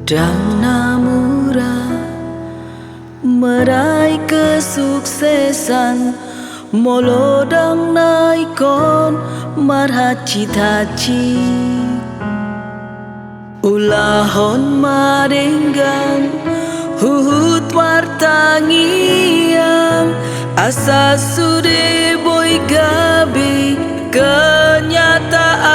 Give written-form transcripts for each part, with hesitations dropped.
Dana murah meraih kesuksesan, molodang naikon marhaci-haci, ulahon marenggang huhut wartangiang, asa sude boy gabi kenyataan.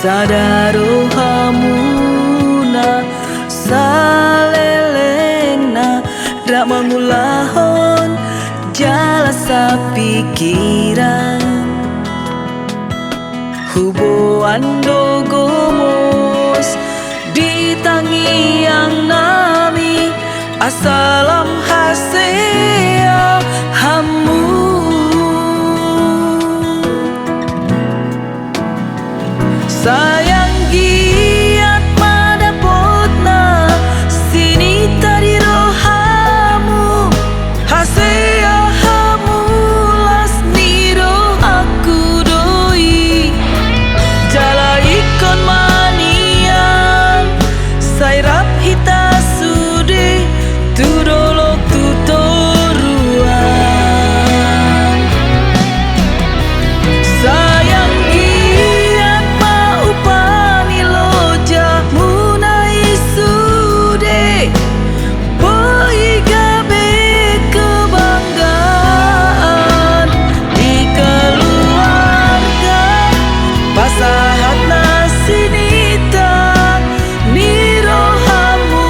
Sadaro hamuna salelengna dak mangulahon jalasa pikiran, huboan dogomos di tangiang nami asalam hasea hamu. Sayang giat madapotna sini tadi rohamu hasea hamu las niro aku doi jala ikon manian sairap hita sude tudolok tutoruan. Sayang giat ma upani loja munai sude boy gabe kebanggaan di keluarga pasahat nasinita nirohamu.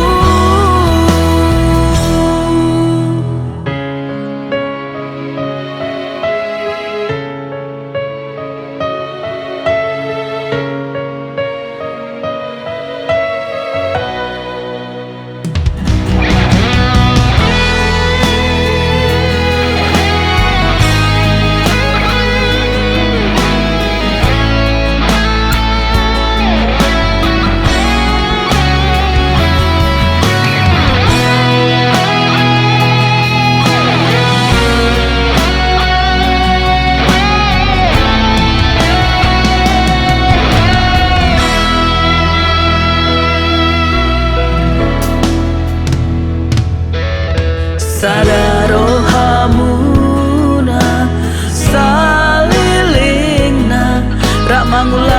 Sadaro hamuna salilingna rak mangula